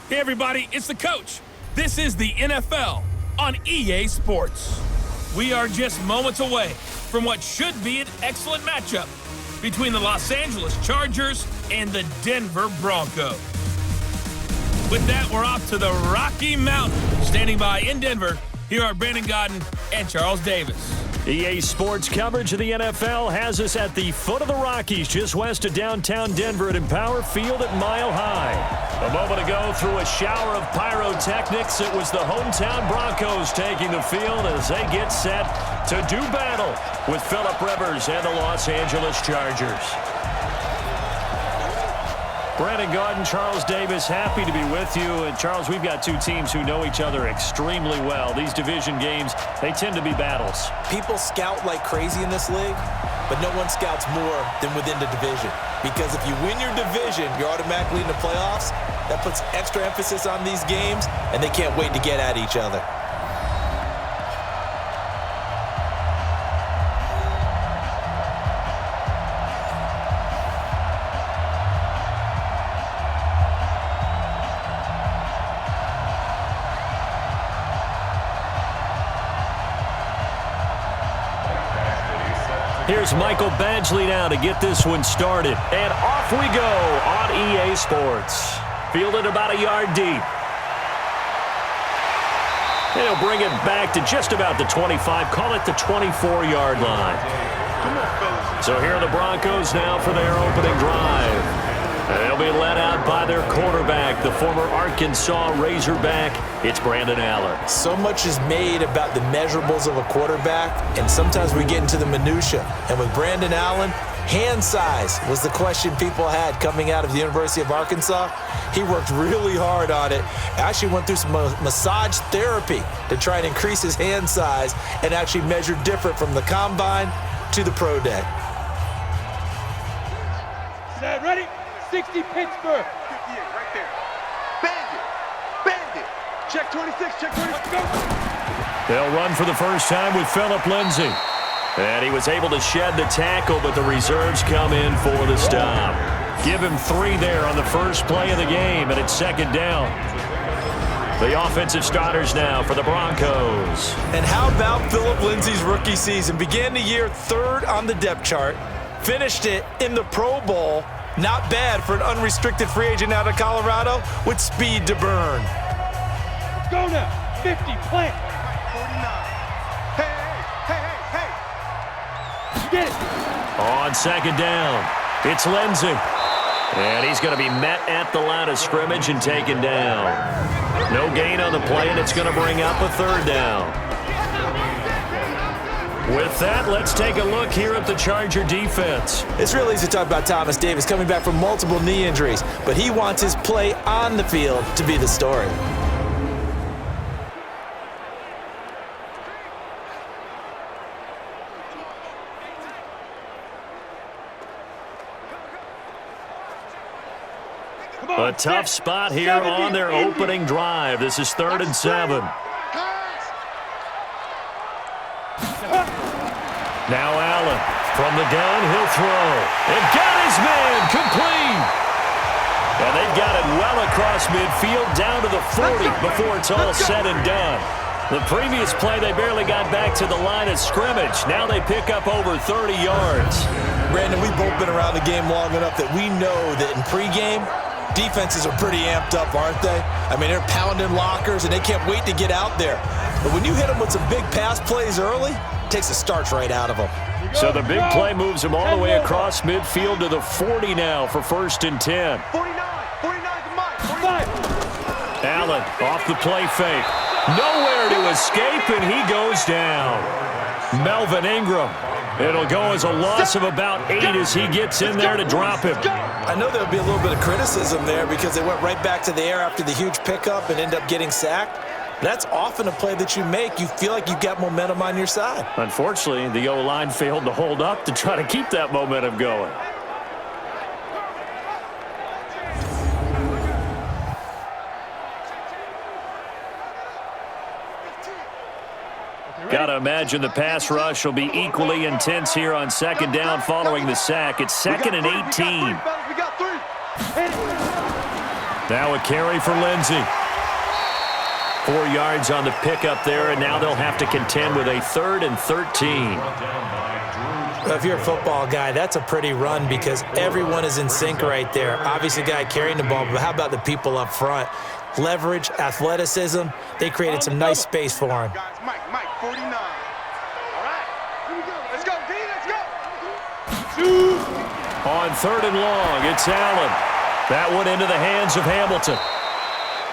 Hey everybody, it's the coach. This is the NFL on EA Sports. We are just moments away from what should be an excellent matchup between the Los Angeles Chargers and the Denver Broncos. With that, we're off to the Rocky Mountains. Standing by in Denver, here are Brandon Gaudin and Charles Davis. EA Sports coverage of the NFL has us at the foot of the Rockies, just west of downtown Denver at Empower Field at Mile High. A moment ago, through a shower of pyrotechnics, it was the hometown Broncos taking the field as they get set to do battle with Phillip Rivers and the Los Angeles Chargers. Brandon Gaudin, Charles Davis, happy to be with you. And Charles, we've got two teams who know each other extremely well. These division games, they tend to be battles. People scout like crazy in this league, but no one scouts more than within the division. Because if you win your division, you're automatically in the playoffs. That puts extra emphasis on these games, and they can't wait to get at each other. Here's Michael Badgley now to get this one started. And off we go on EA Sports. Fielded about a yard deep. And he'll bring it back to just about the 25, call it the 24-yard line. So here are the Broncos now for their opening drive. And they'll be led out by their quarterback, the former Arkansas Razorback. It's Brandon Allen. So much is made about the measurables of a quarterback, and sometimes we get into the minutia. And with Brandon Allen, hand size was the question people had coming out of the University of Arkansas. He worked really hard on it. Actually went through some massage therapy to try and increase his hand size and actually measure different from the combine to the pro day. Set, ready? 60 Pittsburgh. 58 right there. Bandit. Check 26, check 26, go. They'll run for the first time with Phillip Lindsay. And he was able to shed the tackle, but the reserves come in for the stop. Give him 3 there on the first play of the game, and it's second down. The offensive starters now for the Broncos. And how about Phillip Lindsay's rookie season? Began the year 3rd on the depth chart. Finished it in the Pro Bowl. Not bad for an unrestricted free agent out of Colorado with speed to burn. Go now. 50, plant. 49. Hey. Get it. On second down, it's Lindsay. And he's going to be met at the line of scrimmage and taken down. No gain on the play, and it's going to bring up a 3rd down. With that, let's take a look here at the Charger defense. It's real easy to talk about Thomas Davis coming back from multiple knee injuries, but he wants his play on the field to be the story. A tough spot here on their opening drive. This is 3rd and 7. Now Allen from the gun, he'll throw. And got his man complete. And they've got it well across midfield down to the 40 before it's all said and done. The previous play, they barely got back to the line of scrimmage. Now they pick up over 30 yards. Brandon, we've both been around the game long enough that we know that in pregame, defenses are pretty amped up, aren't they? I mean, they're pounding lockers, and they can't wait to get out there. But when you hit them with some big pass plays early, it takes the starch right out of them. So the big play moves them all the way across midfield to the 40 now for 1st and 10. 49 to Mike. 45. Allen off the play fake. Nowhere to escape, and he goes down. Melvin Ingram. It'll go as a loss of about 8 as he gets in there to drop him. I know there'll be a little bit of criticism there because they went right back to the air after the huge pickup and end up getting sacked. That's often a play that you make. You feel like you've got momentum on your side. Unfortunately, the O-line failed to hold up to try to keep that momentum going. Got to imagine the pass rush will be equally intense here on second down following the sack. It's 2nd and 18. Now a carry for Lindsey. 4 yards on the pickup there, and now they'll have to contend with a 3rd and 13. Well, if you're a football guy, that's a pretty run because everyone is in sync right there. Obviously, the guy carrying the ball, but how about the people up front? Leverage, athleticism, they created some nice space for him. Mike, 49. All right, here we go. Let's go, D, let's go. On 3rd and long, it's Allen. That one into the hands of Hamilton.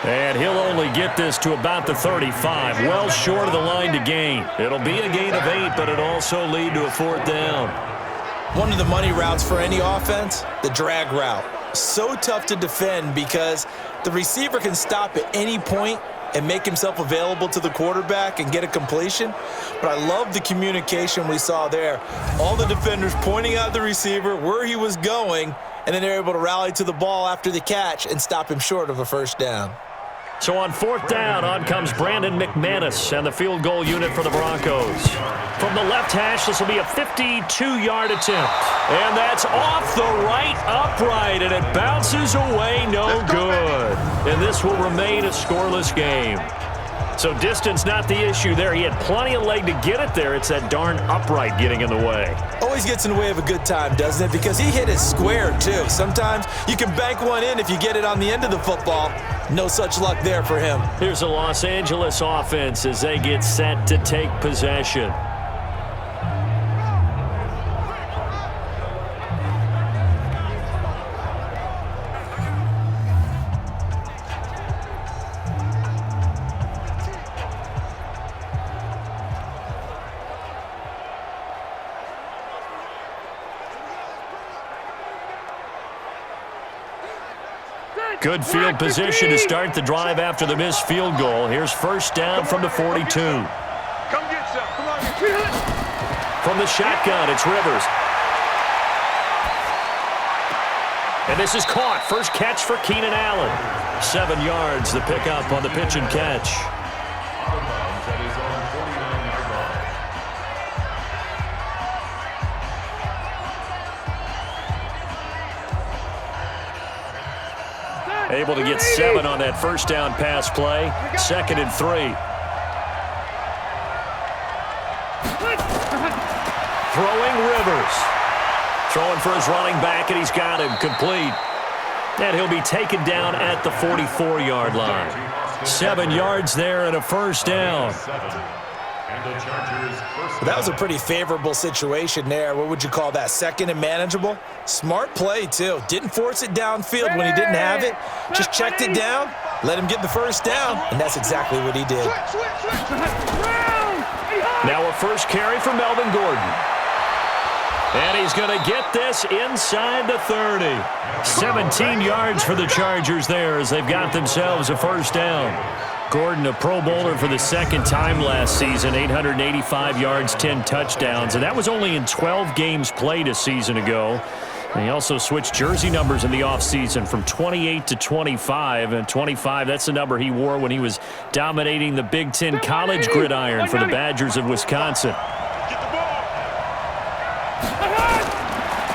And he'll only get this to about the 35, well short of the line to gain. It'll be a gain of 8, but it'll also lead to a 4th down. One of the money routes for any offense, the drag route. So tough to defend because the receiver can stop at any point and make himself available to the quarterback and get a completion. But I love the communication we saw there. All the defenders pointing out the receiver, where he was going, and then they're able to rally to the ball after the catch and stop him short of a 1st down. So on 4th down, on comes Brandon McManus and the field goal unit for the Broncos. From the left hash, this will be a 52-yard attempt. And that's off the right upright, and it bounces away no good. And this will remain a scoreless game. So distance not the issue there. He had plenty of leg to get it there. It's that darn upright getting in the way. Always gets in the way of a good time, doesn't it? Because he hit it square, too. Sometimes you can bank one in if you get it on the end of the football. No such luck there for him. Here's the Los Angeles offense as they get set to take possession. Good field position to start the drive after the missed field goal. Here's 1st down from the 42. Come get some. Come on. From the shotgun, it's Rivers. And this is caught. First catch for Keenan Allen. 7 yards, the pickup on the pitch and catch. Able to get 7 on that 1st down pass play. 2nd and 3. Throwing Rivers. Throwing for his running back, and he's got him complete. And he'll be taken down at the 44-yard line. 7 yards there and a 1st down. That was a pretty favorable situation there. What would you call that? 2nd and manageable? Smart play, too. Didn't force it downfield when he didn't have it. Just checked it down, let him get the 1st down, and that's exactly what he did. Now a first carry for Melvin Gordon. And he's going to get this inside the 30. 17 yards for the Chargers there as they've got themselves a 1st down. Gordon, a Pro Bowler for the 2nd time last season, 885 yards, 10 touchdowns, and that was only in 12 games played a season ago. And he also switched jersey numbers in the offseason from 28 to 25, and 25, that's the number he wore when he was dominating the Big Ten college gridiron for the Badgers of Wisconsin.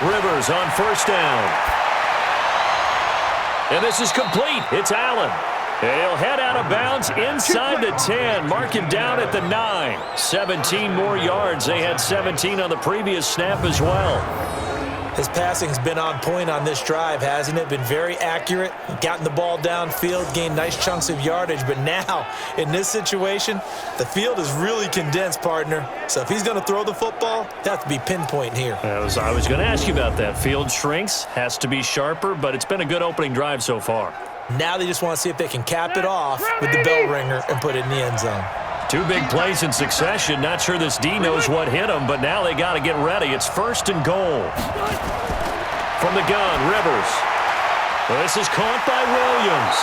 Rivers on 1st down. And this is complete. It's Allen. He'll head out of bounds inside the 10. Mark him down at the 9. 17 more yards. They had 17 on the previous snap as well. His passing's been on point on this drive, hasn't it? Been very accurate, gotten the ball downfield, gained nice chunks of yardage. But now, in this situation, the field is really condensed, partner. So if he's going to throw the football, they have to be pinpoint here. I was going to ask you about that. Field shrinks, has to be sharper, but it's been a good opening drive so far. Now they just want to see if they can cap it off with the bell ringer and put it in the end zone. 2 big plays in succession. Not sure this D knows what hit him, but now they got to get ready. It's 1st and goal. From the gun, Rivers. Well, this is caught by Williams.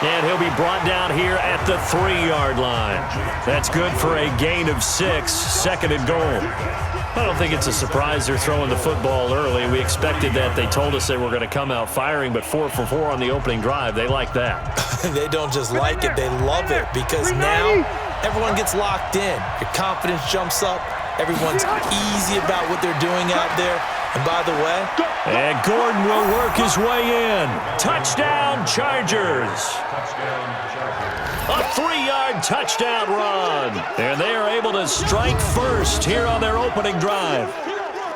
And he'll be brought down here at the 3-yard line. That's good for a gain of 6, 2nd and goal. I don't think it's a surprise they're throwing the football early. We expected that. They told us they were going to come out firing, but 4 for 4 on the opening drive. They like that. They don't just like it, they love it, because now everyone gets locked in. Your confidence jumps up. Everyone's easy about what they're doing out there. And by the way, and Gordon will work his way in. Touchdown, Chargers. A 3-yard touchdown run. And they are able to strike first here on their opening drive.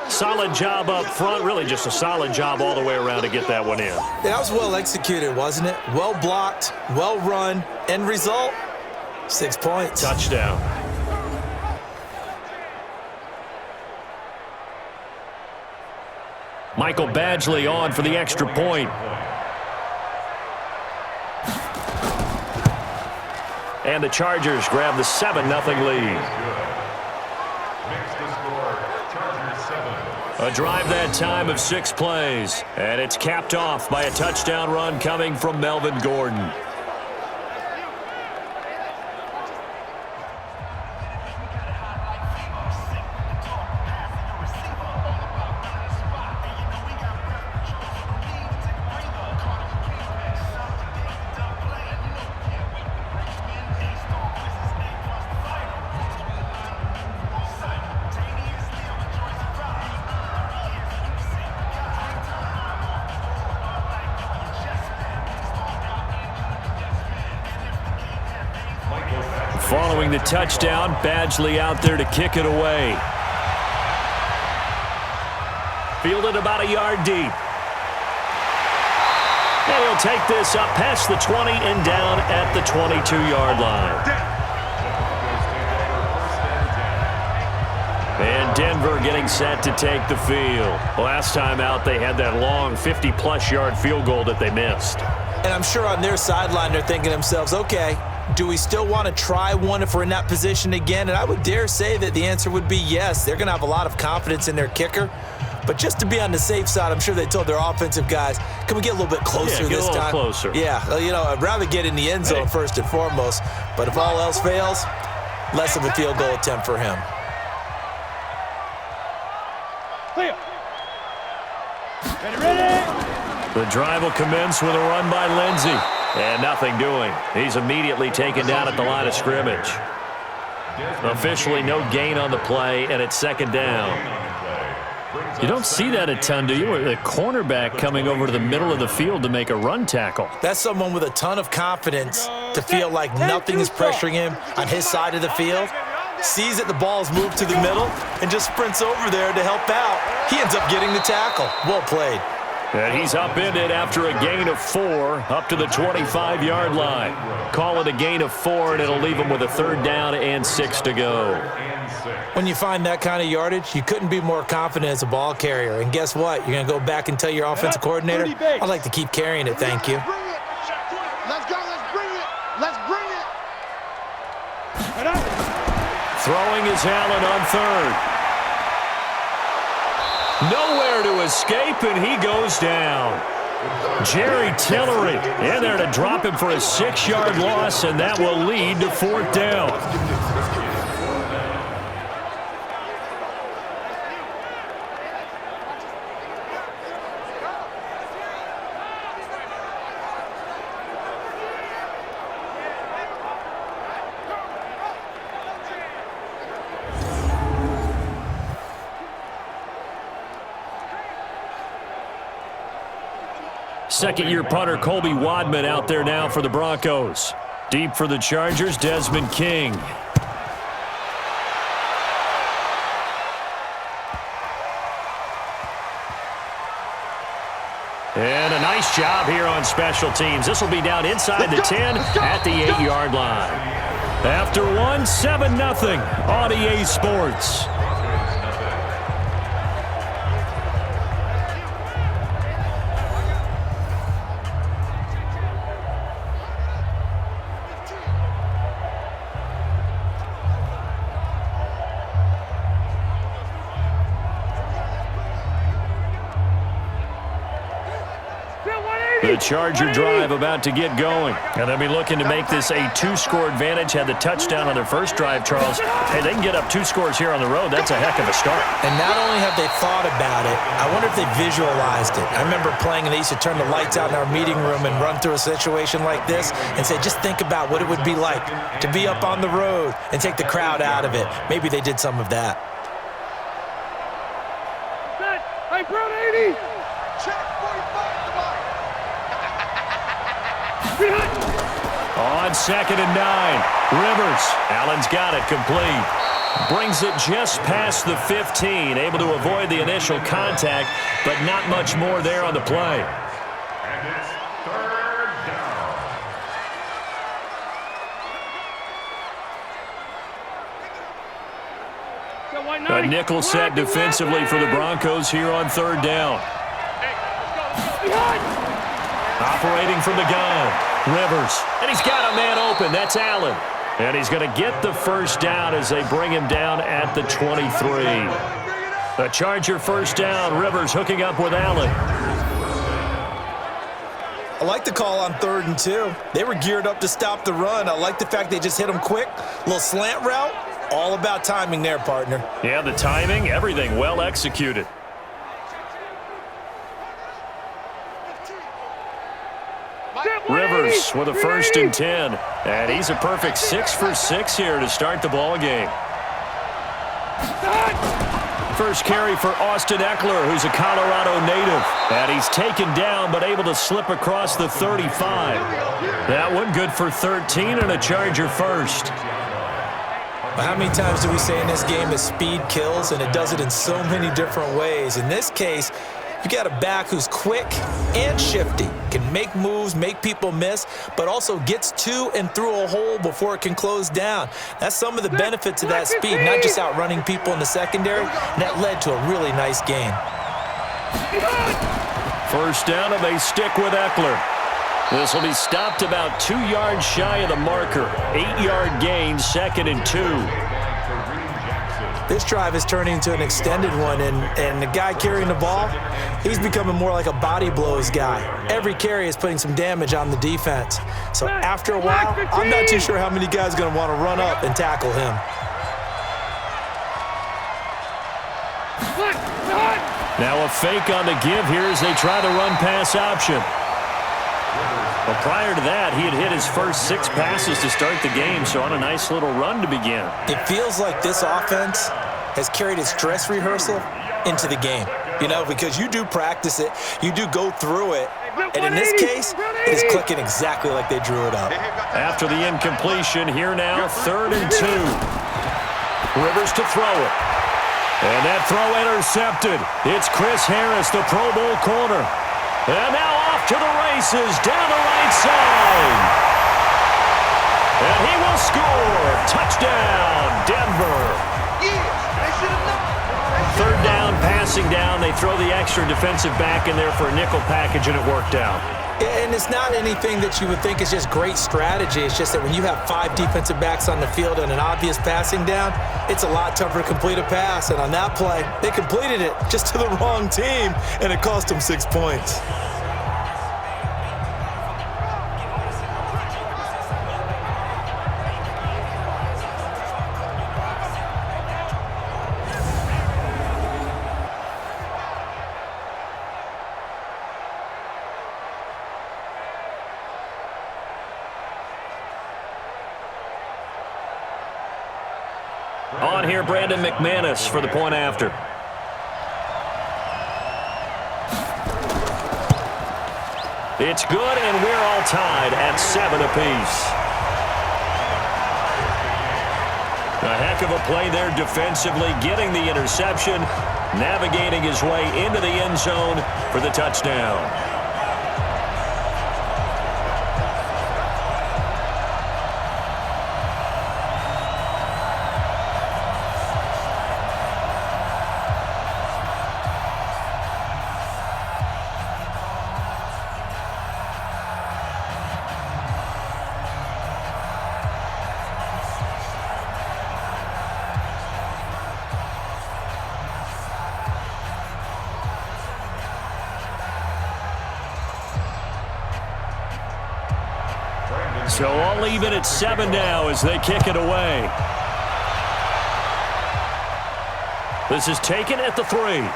Solid job up front. Really just a solid job all the way around to get that one in. Yeah, that was well executed, wasn't it? Well blocked, well run. End result, 6 points. Touchdown. Michael Badgley on for the extra point. And the Chargers grab the 7-0 lead. A drive that time of 6 plays. And it's capped off by a touchdown run coming from Melvin Gordon. Following the touchdown, Badgley out there to kick it away. Fielded about a yard deep. And he'll take this up past the 20 and down at the 22-yard line. And Denver getting set to take the field. Last time out, they had that long 50-plus yard field goal that they missed. And I'm sure on their sideline, they're thinking to themselves, okay, do we still want to try one if we're in that position again? And I would dare say that the answer would be yes. They're going to have a lot of confidence in their kicker. But just to be on the safe side, I'm sure they told their offensive guys, can we get a little bit closer this time? Closer. Yeah, you know, I'd rather get in the end zone first and foremost. But if all else fails, less of a field goal attempt for him. Clear. Ready. The drive will commence with a run by Lindsey. And nothing doing. He's immediately taken down at the line of scrimmage. Officially no gain on the play, and it's second down. You don't see that a ton, do you? A cornerback coming over to the middle of the field to make a run tackle. That's someone with a ton of confidence to feel like nothing is pressuring him on his side of the field. Sees that the ball is moved to the middle and just sprints over there to help out. He ends up getting the tackle. Well played. And he's upended after a gain of 4 up to the 25-yard line. Call it a gain of 4, and it'll leave him with a 3rd down and 6 to go. When you find that kind of yardage, you couldn't be more confident as a ball carrier. And guess what? You're going to go back and tell your offensive coordinator, I'd like to keep carrying it, thank you. Let's go, let's bring it. Let's bring it. Throwing is Allen on 3rd. Nowhere to escape, and he goes down. Jerry Tillery in there to drop him for a 6-yard loss, and that will lead to 4th down. Second-year punter Colby Wadman out there now for the Broncos. Deep for the Chargers, Desmond King. And a nice job here on special teams. This will be down inside the 10 at the 8-yard line. After one, 7-0 on EA Sports. The Charger drive about to get going. And they'll be looking to make this a 2-score advantage. Had the touchdown on their first drive, Charles. Hey, they can get up 2 scores here on the road. That's a heck of a start. And not only have they thought about it, I wonder if they visualized it. I remember playing, and they used to turn the lights out in our meeting room and run through a situation like this and say, just think about what it would be like to be up on the road and take the crowd out of it. Maybe they did some of that. Hey, line, Brown 80. Check 45 to Mike. On 2nd and 9. Rivers. Allen's got it complete. Brings it just past the 15. Able to avoid the initial contact, but not much more there on the play. And it's 3rd down. A nickel set defensively for the Broncos here on 3rd down. Operating from the gun. Rivers. And he's got a man open. That's Allen. And he's going to get the first down as they bring him down at the 23. A Charger first down. Rivers hooking up with Allen. I like the call on 3rd and 2. They were geared up to stop the run. I like the fact they just hit him quick. Little slant route. All about timing there, partner. Yeah, the timing, everything well executed. Rivers with a 1st and 10. And he's a perfect 6 for 6 here to start the ball game. First carry for Austin Eckler, who's a Colorado native. And he's taken down but able to slip across the 35. That one good for 13 and a Charger first. How many times do we say in this game that speed kills, and it does it in so many different ways? In this case, you got a back who's quick and shifty, can make moves, make people miss, but also gets to and through a hole before it can close down. That's some of the benefits of that speed, not just outrunning people in the secondary, and that led to a really nice game. First down, and they stick with Eckler. This will be stopped about 2 yards shy of the marker. 8-yard gain, 2nd and 2. This drive is turning into an extended one, and the guy carrying the ball, he's becoming more like a body blows guy. Every carry is putting some damage on the defense. So after a while, I'm not too sure how many guys are going to want to run up and tackle him. Now a fake on the give here as they try the run-pass option. Well, prior to that, he had hit his first 6 passes to start the game, so on a nice little run to begin. It feels like this offense has carried its dress rehearsal into the game, you know, because you do practice it, you do go through it, and in this case, it is clicking exactly like they drew it up. After the incompletion, here now, 3rd and 2. Rivers to throw it. And that throw intercepted. It's Chris Harris, the Pro Bowl corner. And now off to the races, down the right side. And he will score. Touchdown, Denver. 3rd down, passing down. They throw the extra defensive back in there for a nickel package, and it worked out. And it's not anything that you would think is just great strategy. It's just that when you have 5 defensive backs on the field and an obvious passing down, it's a lot tougher to complete a pass. And on that play, they completed it just to the wrong team, and it cost them 6 points. On here, Brandon McManus for the point after. It's good, and we're all tied at 7 apiece. A heck of a play there defensively, getting the interception, navigating his way into the end zone for the touchdown. So I'll leave it at 7 now as they kick it away. This is taken at the 3.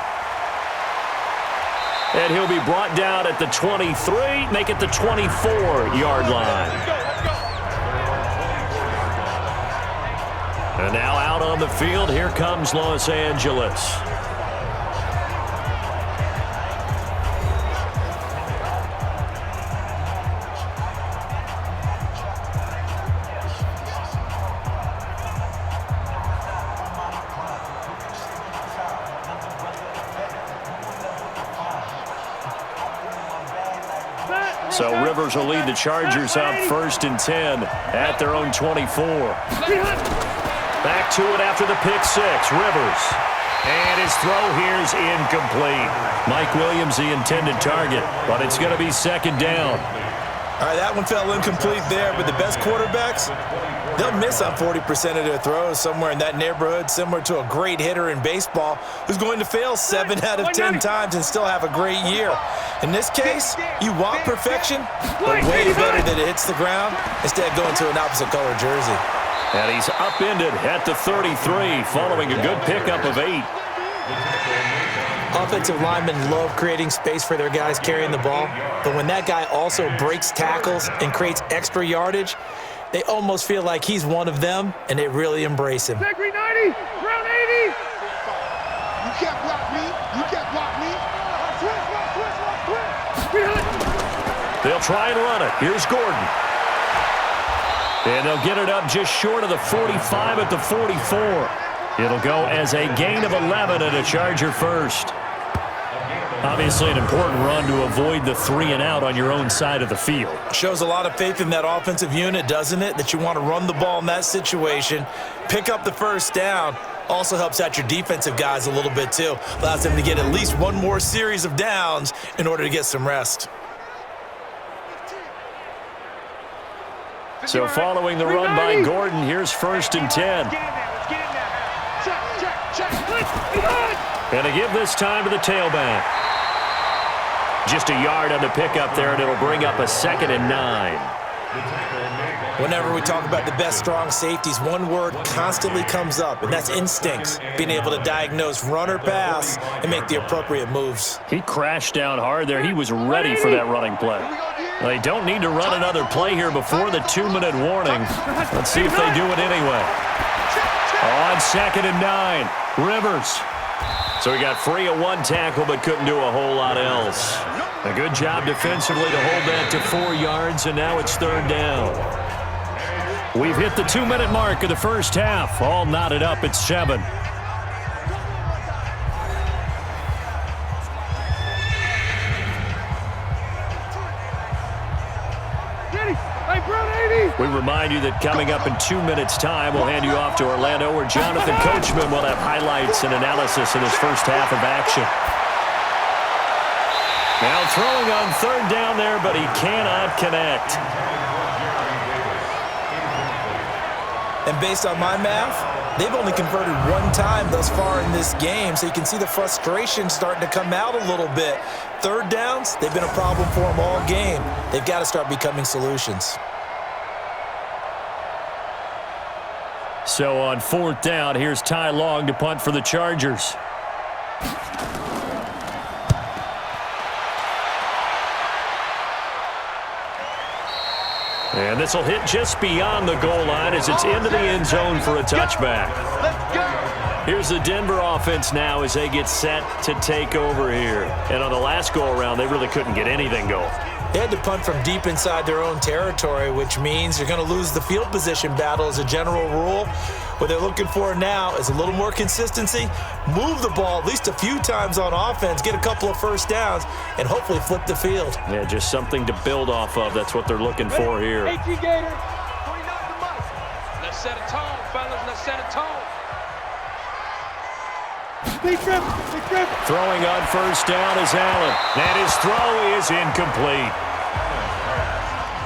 And he'll be brought down at the 23, make it the 24-yard line. And now out on the field, here comes Los Angeles. So Rivers will lead the Chargers up 1st and 10 at their own 24. Back to it after the pick six. Rivers. And his throw here's incomplete. Mike Williams the intended target, but it's going to be 2nd down. All right, that one fell incomplete there, but the best quarterbacks, they'll miss on 40% of their throws, somewhere in that neighborhood, similar to a great hitter in baseball who's going to fail 7 out of 10 times and still have a great year. In this case, you want perfection, but way better that it hits the ground instead of going to an opposite color jersey. And he's upended at the 33 following a good pickup of 8. Offensive linemen love creating space for their guys carrying the ball, but when that guy also breaks tackles and creates extra yardage, they almost feel like he's one of them, and they really embrace him. 90, round 80. You can't block me. You can't block me. Switch. They'll try and run it. Here's Gordon. And they'll get it up just short of the 45 at the 44. It'll go as a gain of 11 and a Charger first. Obviously an important run to avoid the 3 and out on your own side of the field. Shows a lot of faith in that offensive unit, doesn't it? That you want to run the ball in that situation, pick up the 1st down. Also helps out your defensive guys a little bit too. Allows them to get at least one more series of downs in order to get some rest. So following the run by Gordon, here's 1st and 10. And to give this time to the tailback. Just a yard on the pickup there, and it'll bring up a 2nd and 9. Whenever we talk about the best strong safeties, one word constantly comes up, and that's instincts. Being able to diagnose run or pass and make the appropriate moves. He crashed down hard there. He was ready for that running play. They don't need to run another play here before the 2-minute warning. Let's see if they do it anyway. On 2nd and 9, Rivers. So he got free of 1 tackle but couldn't do a whole lot else. A good job defensively to hold that to 4 yards, and now it's 3rd down. We've hit the 2-minute mark of the first half. All knotted up at 7. We remind you that coming up in 2 minutes' time, we'll hand you off to Orlando, where Jonathan Coachman will have highlights and analysis in his first half of action. Now throwing on 3rd down there, but he cannot connect. And based on my math, they've only converted 1 time thus far in this game, so you can see the frustration starting to come out a little bit. 3rd downs, they've been a problem for them all game. They've got to start becoming solutions. So on 4th down, here's Ty Long to punt for the Chargers. And this will hit just beyond the goal line as it's into the end zone for a touchback. Let's go. Here's the Denver offense now as they get set to take over here. And on the last go-around, they really couldn't get anything going. They had to punt from deep inside their own territory, which means you're going to lose the field position battle as a general rule. What they're looking for now is a little more consistency, move the ball at least a few times on offense, get a couple of 1st downs, and hopefully flip the field. Yeah, just something to build off of. That's what they're looking for here. Gator. 29 the mic. Let's set a tone, fellas. Let's set a tone. Big trip. Throwing on 1st down is Allen. And his throw is incomplete.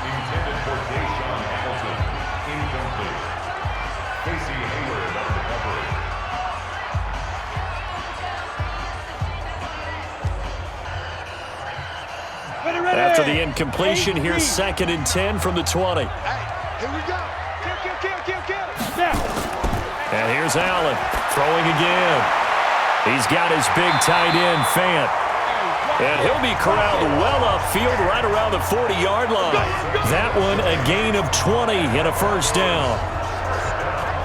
Intended for Deshaun Hamilton. Incomplete. Casey Hayward on the coverage. Ready. After the incompletion, here's 2nd and 10 from the 20. Hey, here we go. Kill. Now. And here's Allen throwing again. He's got his big tight end, Fant. And he'll be corralled well upfield right around the 40-yard line. That one a gain of 20 and a 1st down.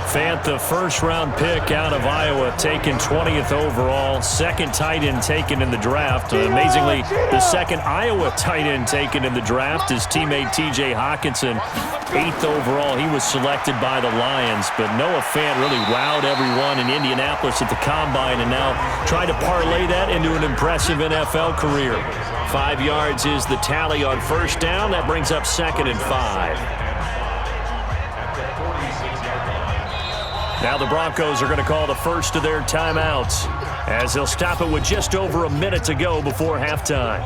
Fant, the first-round pick out of Iowa, taken 20th overall. Second tight end taken in the draft. Amazingly, the second Iowa tight end taken in the draft is teammate T.J. Hawkinson. 8th overall, he was selected by the Lions. But Noah Fant really wowed everyone in Indianapolis at the Combine and now trying to parlay that into an impressive NFL career. 5 yards is the tally on first down. That brings up 2nd and 5. Now the Broncos are going to call the first of their timeouts as they'll stop it with just over a minute to go before halftime.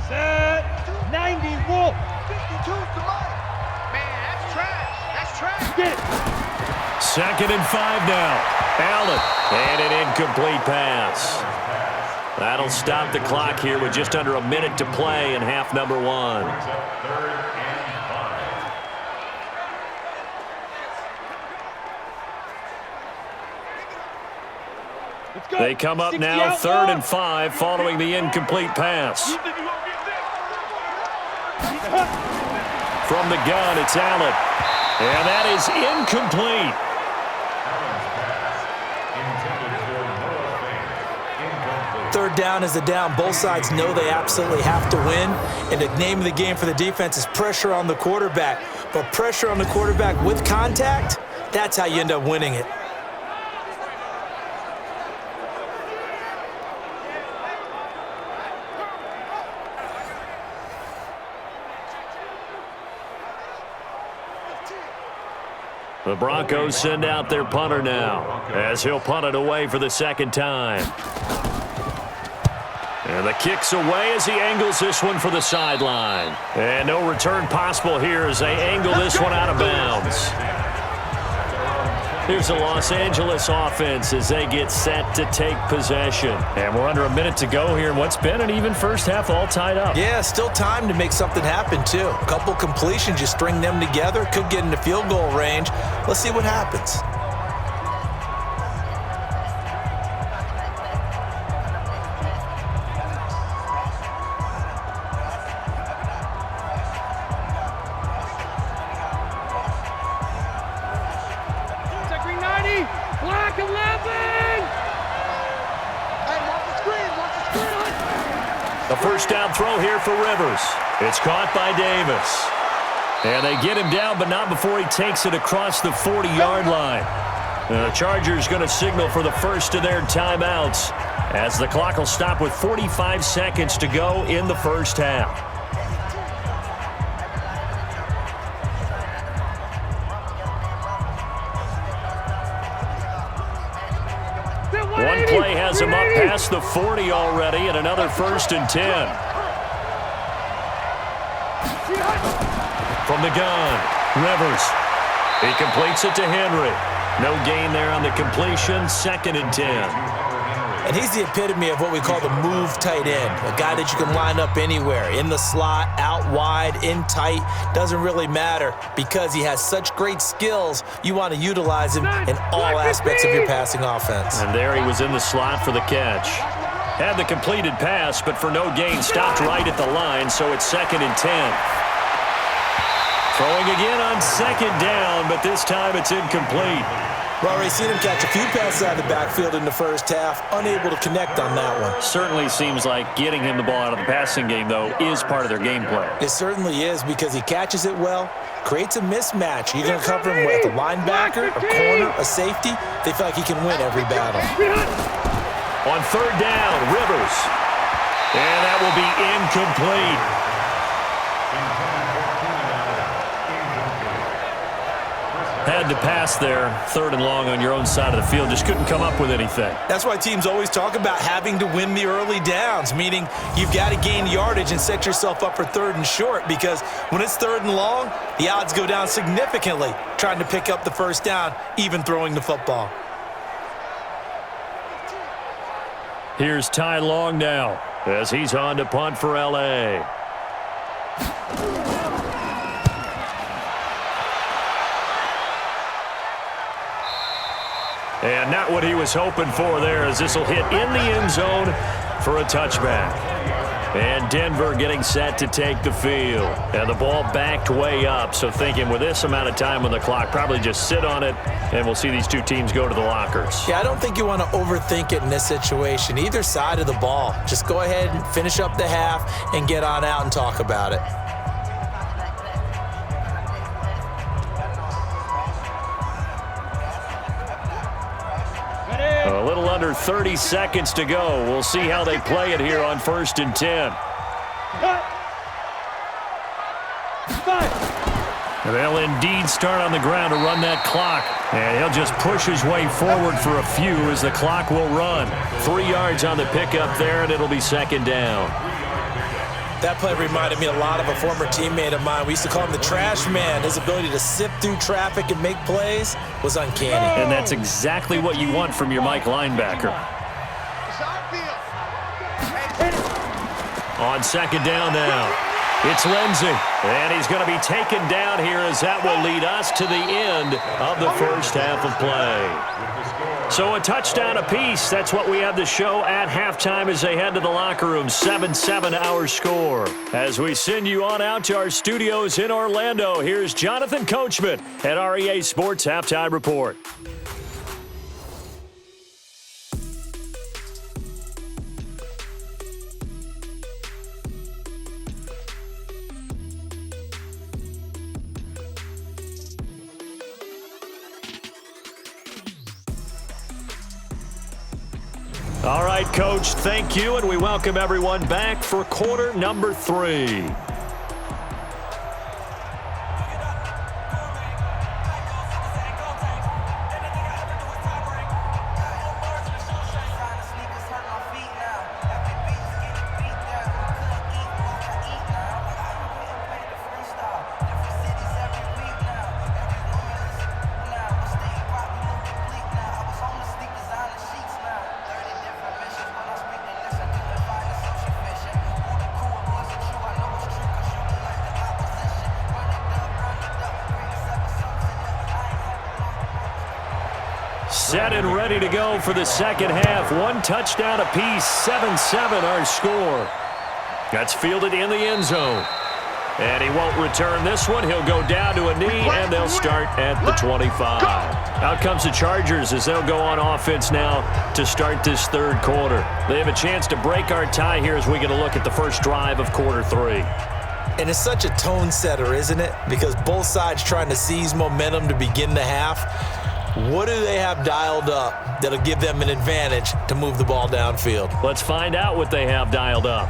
Set. 90 Wolf. 52 to Mike. Man, that's trash. That's trash. Get it. 2nd and 5 now. Allen, and an incomplete pass. That'll stop the clock here with just under a minute to play in half number 1. Let's go. They come up 60 now, out 3rd low. and 5 following the incomplete pass. From the gun, it's Allen. And that is incomplete. Third down is the down. Both sides know they absolutely have to win. And the name of the game for the defense is pressure on the quarterback. But pressure on the quarterback with contact, that's how you end up winning it. The Broncos send out their punter now as he'll punt it away for the second time. And the kick's away as he angles this one for the sideline. And no return possible here as they angle this one out of bounds. Here's the Los Angeles offense as they get set to take possession. And we're under a minute to go here in what's been an even first half, all tied up. Yeah, still time to make something happen, too. A couple completions, you string them together, could get into field goal range. Let's see what happens. Black 11! Hey, watch the screen. Watch the screen. The first down throw here for Rivers. It's caught by Davis. And they get him down, but not before he takes it across the 40-yard line. The Chargers going to signal for the first of their timeouts as the clock will stop with 45 seconds to go in the first half. One play has him up past the 40 already, and another 1st and 10. From the gun, Rivers. He completes it to Henry. No gain there on the completion, 2nd and 10. And he's the epitome of what we call the move tight end, a guy that you can line up anywhere, in the slot, out wide, in tight, doesn't really matter because he has such great skills. You want to utilize him in all aspects of your passing offense. And there he was in the slot for the catch. Had the completed pass, but for no gain, stopped right at the line, so it's 2nd and 10. Throwing again on 2nd down, but this time it's incomplete. We've already seen him catch a few passes out of the backfield in the first half, unable to connect on that one. Certainly seems like getting him the ball out of the passing game, though, is part of their game plan. It certainly is because he catches it well, creates a mismatch. You're going to cover him with a linebacker, a corner, a safety. They feel like he can win every battle. On 3rd down, Rivers. And that will be incomplete. Had to pass there, 3rd and long on your own side of the field. Just couldn't come up with anything. That's why teams always talk about having to win the early downs, meaning you've got to gain yardage and set yourself up for 3rd and short, because when it's 3rd and long, the odds go down significantly trying to pick up the first down, even throwing the football. Here's Ty Long now as he's on to punt for L.A. And not what he was hoping for there, as this will hit in the end zone for a touchback. And Denver getting set to take the field. And the ball backed way up, so thinking with this amount of time on the clock, probably just sit on it, and we'll see these two teams go to the lockers. Yeah, I don't think you want to overthink it in this situation. Either side of the ball. Just go ahead and finish up the half and get on out and talk about it. A little under 30 seconds to go. We'll see how they play it here on 1st and 10. They'll indeed start on the ground to run that clock. And he'll just push his way forward for a few as the clock will run. 3 yards on the pickup there, and it'll be 2nd down. That play reminded me a lot of a former teammate of mine. We used to call him the trash man. His ability to sift through traffic and make plays was uncanny. And that's exactly what you want from your Mike linebacker. On 2nd down now, it's Lindsey. And he's going to be taken down here as that will lead us to the end of the first half of play. So a touchdown apiece. That's what we have to show at halftime as they head to the locker room. 7-7 our score. As we send you on out to our studios in Orlando, here's Jonathan Coachman at REA Sports Halftime Report. All right, Coach, thank you, and we welcome everyone back for quarter number 3. Set and ready to go for the second half. 1 touchdown apiece, 7-7 our score. That's fielded in the end zone. And he won't return this one. He'll go down to a knee, and they'll start at the 25. Out comes the Chargers as they'll go on offense now to start this third quarter. They have a chance to break our tie here as we get a look at the first drive of quarter 3. And it's such a tone setter, isn't it? Because both sides trying to seize momentum to begin the half. What do they have dialed up that'll give them an advantage to move the ball downfield? Let's find out what they have dialed up.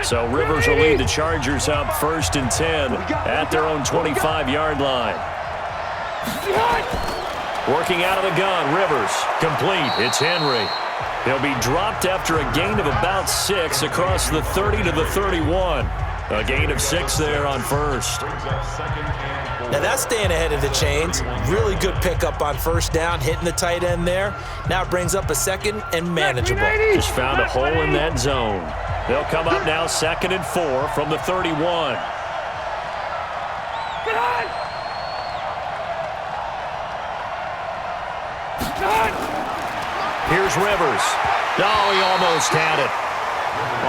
So Rivers will lead the Chargers up 1st and 10 at their own 25-yard line. Working out of the gun, Rivers complete. It's Henry. He'll be dropped after a gain of about 6 across the 30 to the 31. A gain of 6 there on first. Now that's staying ahead of the chains. Really good pickup on first down, hitting the tight end there. Now it brings up a 2nd and manageable. Just found a hole in that zone. They'll come up now 2nd and 4 from the 31. Here's Rivers. Oh, he almost had it.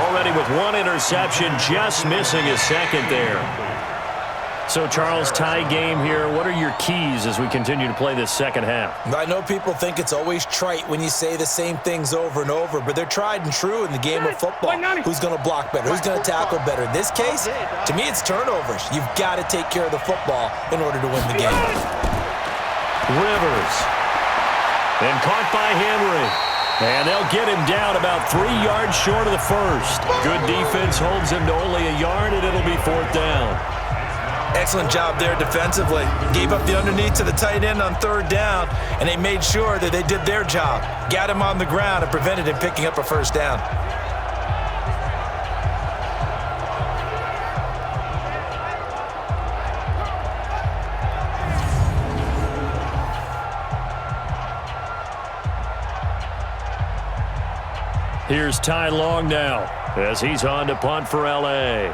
Already with 1 interception, just missing his 2nd there. So, Charles, tie game here. What are your keys as we continue to play this second half? I know people think it's always trite when you say the same things over and over, but they're tried and true in the game of football. Who's going to block better? Who's going to tackle better? In this case, to me, it's turnovers. You've got to take care of the football in order to win the game. Rivers. And caught by Henry. And they'll get him down about 3 yards short of the first. Good defense holds him to only a yard, and it'll be 4th down. Excellent job there defensively. Gave up the underneath to the tight end on 3rd down, and they made sure that they did their job. Got him on the ground and prevented him picking up a 1st down. Here's Ty Long now as he's on to punt for L.A.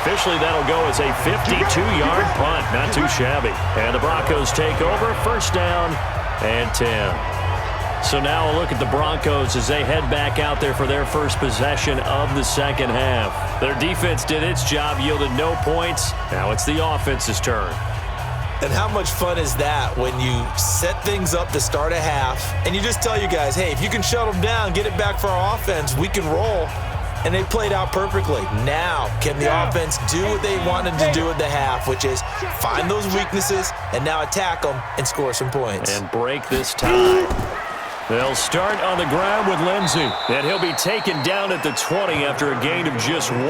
Officially, that'll go as a 52-yard punt. Not too shabby. And the Broncos take over. First down and 10. So now a look at the Broncos as they head back out there for their first possession of the second half. Their defense did its job, yielded no points. Now it's the offense's turn. And how much fun is that when you set things up to start a half and you just tell you guys, hey, if you can shut them down, get it back for our offense, we can roll. And they played out perfectly. Now, can the offense do what they wanted to do at the half, which is find those weaknesses and now attack them and score some points. And break this tie. They'll start on the ground with Lindsey, and he'll be taken down at the 20 after a gain of just 1.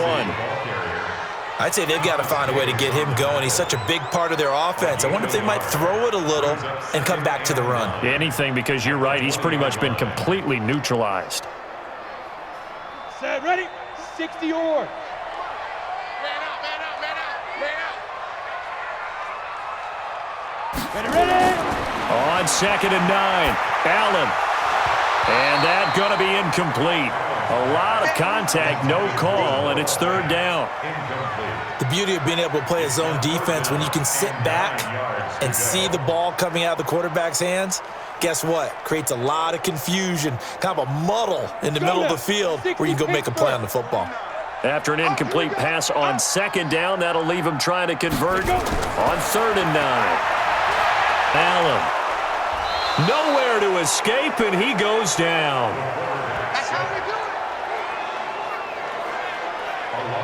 I'd say they've got to find a way to get him going. He's such a big part of their offense. I wonder if they might throw it a little and come back to the run. Anything, because you're right. He's pretty much been completely neutralized. Set, ready, 60 or. Ready. On 2nd and 9, Allen. And that's going to be incomplete. A lot of contact, no call, and it's 3rd down. The beauty of being able to play a zone defense when you can sit back and see the ball coming out of the quarterback's hands, guess what? Creates a lot of confusion, kind of a muddle in the middle of the field where you go make a play on the football. After an incomplete pass on 2nd down, that'll leave him trying to convert on 3rd and 9. Allen. Nowhere to escape, and he goes down. That's how we do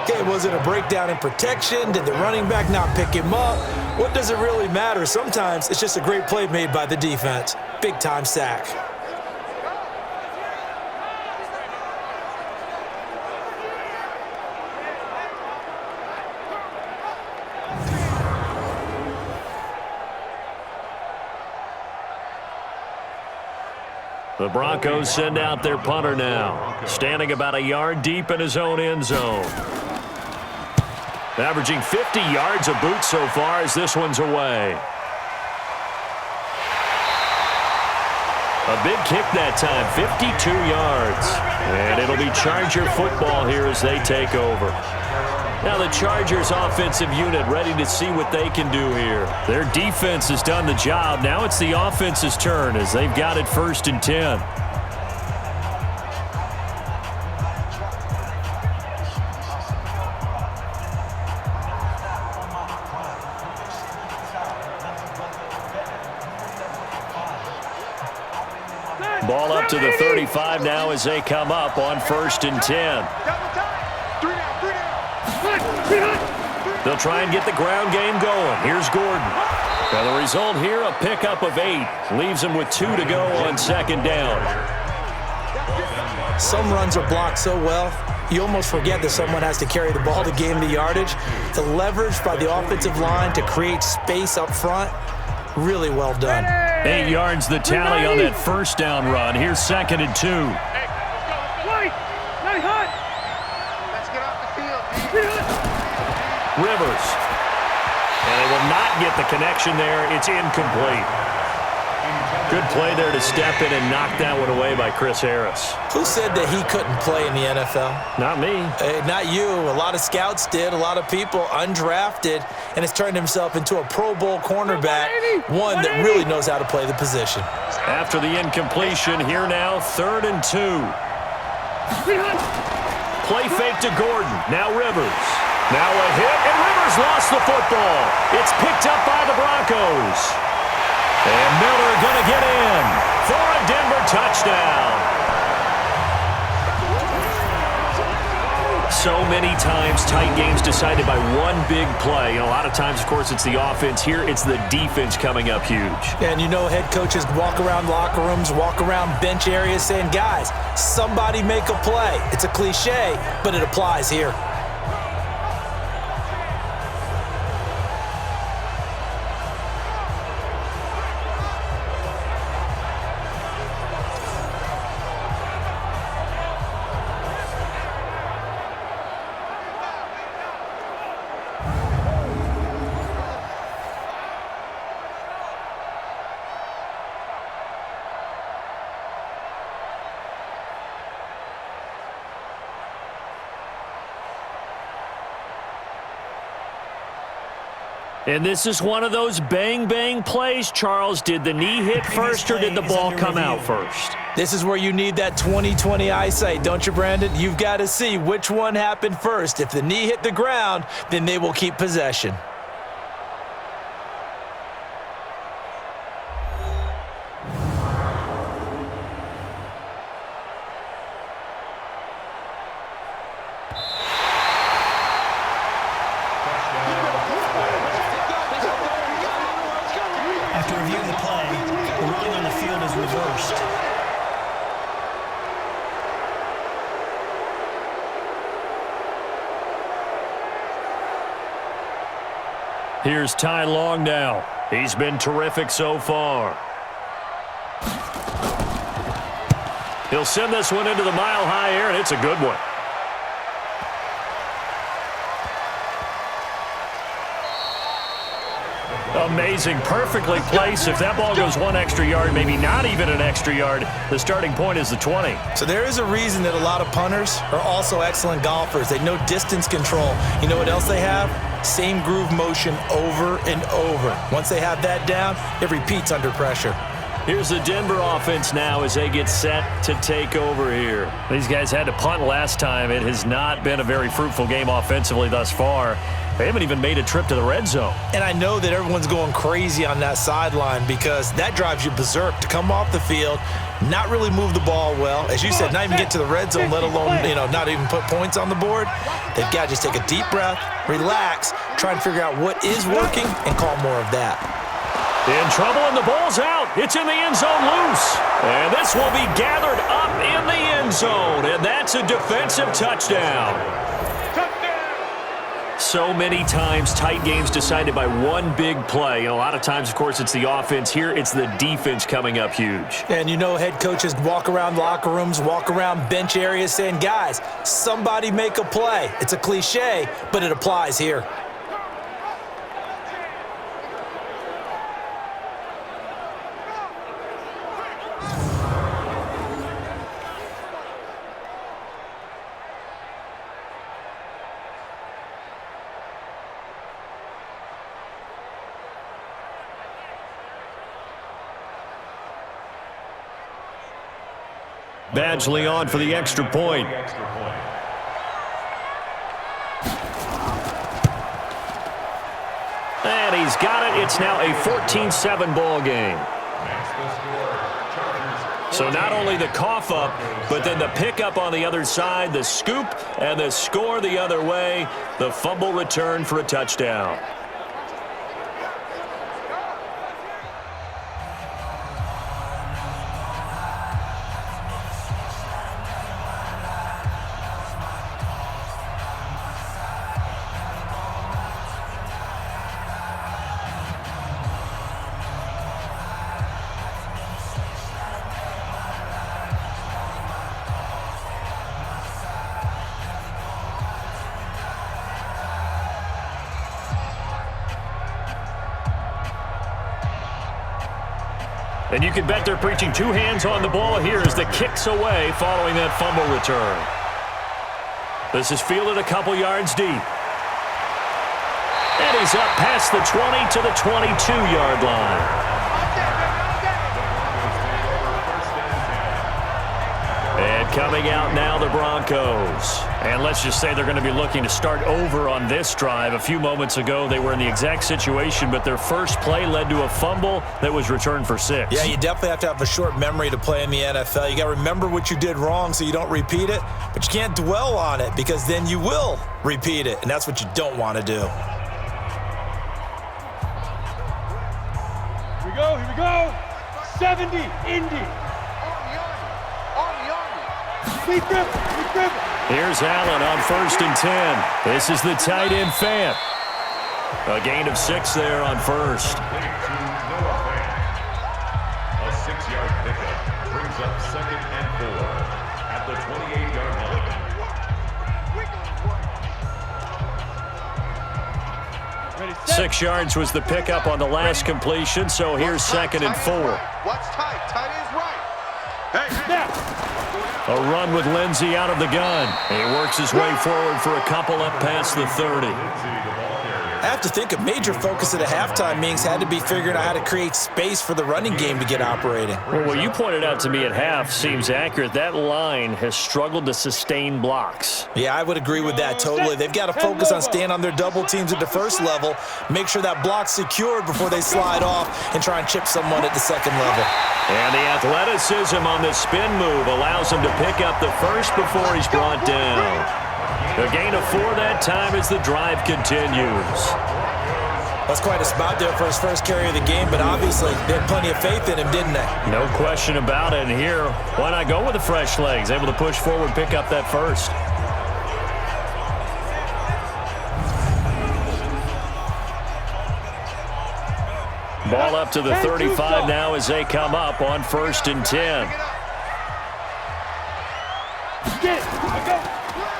it. Okay, was it a breakdown in protection? Did the running back not pick him up? What does it really matter? Sometimes it's just a great play made by the defense. Big-time sack. The Broncos send out their punter now, standing about a yard deep in his own end zone. Averaging 50 yards a boot so far as this one's away. A big kick that time, 52 yards. And it'll be Charger football here as they take over. Now the Chargers offensive unit ready to see what they can do here. Their defense has done the job. Now it's the offense's turn as they've got it 1st and 10. Ball up to the 35 now as they come up on 1st and 10. They'll try and get the ground game going. Here's Gordon. Now the result here, a pickup of 8. Leaves him with 2 to go on 2nd down. Some runs are blocked so well, you almost forget that someone has to carry the ball to gain the yardage. The leverage by the offensive line to create space up front, really well done. 8 yards the tally on that 1st down run. Here's 2nd and 2. Let's get off the field. Rivers. And they will not get the connection there. It's incomplete. Good play there to step in and knock that one away by Chris Harris. Who said that he couldn't play in the NFL? Not me. Not you. A lot of scouts did. A lot of people undrafted, and has turned himself into a Pro Bowl cornerback, one that really knows how to play the position. After the incompletion, here now, 3rd and 2. Play fake to Gordon. Now Rivers. Now a hit, and Rivers lost the football. It's picked up by the Broncos. And Miller going to get in for a Denver touchdown. So many times tight games decided by one big play. A lot of times, of course, it's the offense. Here, it's the defense coming up huge. And you know head coaches walk around locker rooms, walk around bench areas saying, guys, somebody make a play. It's a cliche, but it applies here. And this is one of those bang-bang plays, Charles. Did the knee hit first or did the ball come out first? This is where you need that 20/20 eyesight, don't you, Brandon? You've got to see which one happened first. If the knee hit the ground, then they will keep possession. After reviewing the play, the ruling on the field is reversed. Here's Ty Long now. He's been terrific so far. He'll send this one into the mile-high air, and it's a good one. Amazing, perfectly placed. If that ball goes one extra yard, maybe not even an extra yard, the starting point is the 20. So there is a reason that a lot of punters are also excellent golfers. They know distance control. You know what else they have? Same groove motion over and over. Once they have that down, it repeats under pressure. Here's the Denver offense now as they get set to take over here. These guys had to punt last time. It has not been a very fruitful game offensively thus far. They haven't even made a trip to the red zone. And I know that everyone's going crazy on that sideline because that drives you berserk to come off the field, not really move the ball well. As you said, not even get to the red zone, let alone, not even put points on the board. They've got to just take a deep breath, relax, try and figure out what is working and call more of that. In trouble, and the ball's out. It's in the end zone loose. And this will be gathered up in the end zone, and that's a defensive touchdown. So many times, tight games decided by one big play. And a lot of times, of course, it's the offense. Here, it's the defense coming up huge. And you know head coaches walk around locker rooms, walk around bench areas saying, guys, somebody make a play. It's a cliche, but it applies here. Badgley on for the extra point. And he's got it. It's now a 14-7 ball game. So not only the cough up, but then the pickup on the other side, the scoop, and the score the other way. The fumble return for a touchdown. And you can bet they're preaching two hands on the ball here as the kick's away following that fumble return. This is fielded a couple yards deep. And he's up past the 20 to the 22-yard line. And coming out now, the Broncos. And let's just say they're going to be looking to start over on this drive. A few moments ago, they were in the exact situation, but their first play led to a fumble that was returned for 6. Yeah, you definitely have to have a short memory to play in the NFL. You got to remember what you did wrong so you don't repeat it, but you can't dwell on it because then you will repeat it, and that's what you don't want to do. Here we go. 70, Indy. Here's Allen on 1st and 10. This is the tight end Fant. A gain of 6 there on 1st. A 6-yard pickup brings up 2nd and 4 at the 28-yard line. 6 yards was the pickup on the last completion, so here's 2nd and 4. Watch tight. Tight is right. Hey, Snap. A run with Lindsey out of the gun. He works his way forward for a couple up past the 30. Lindsey, the ball carrier, I have to think a major focus of the halftime meetings had to be figuring out how to create space for the running game to get operating. Well, what you pointed out to me at half seems accurate. That line has struggled to sustain blocks. Yeah, I would agree with that totally. They've got to focus on staying on their double teams at the first level, make sure that block's secured before they slide off and try and chip someone at the second level. And the athleticism on the spin move allows him to pick up the first before he's brought down. A gain of 4 that time as the drive continues. That's quite a spot there for his first carry of the game, but obviously they had plenty of faith in him, didn't they? No question about it. And here, why not go with the fresh legs? Able to push forward, pick up that first. Ball up to the 35 now as they come up on 1st and 10.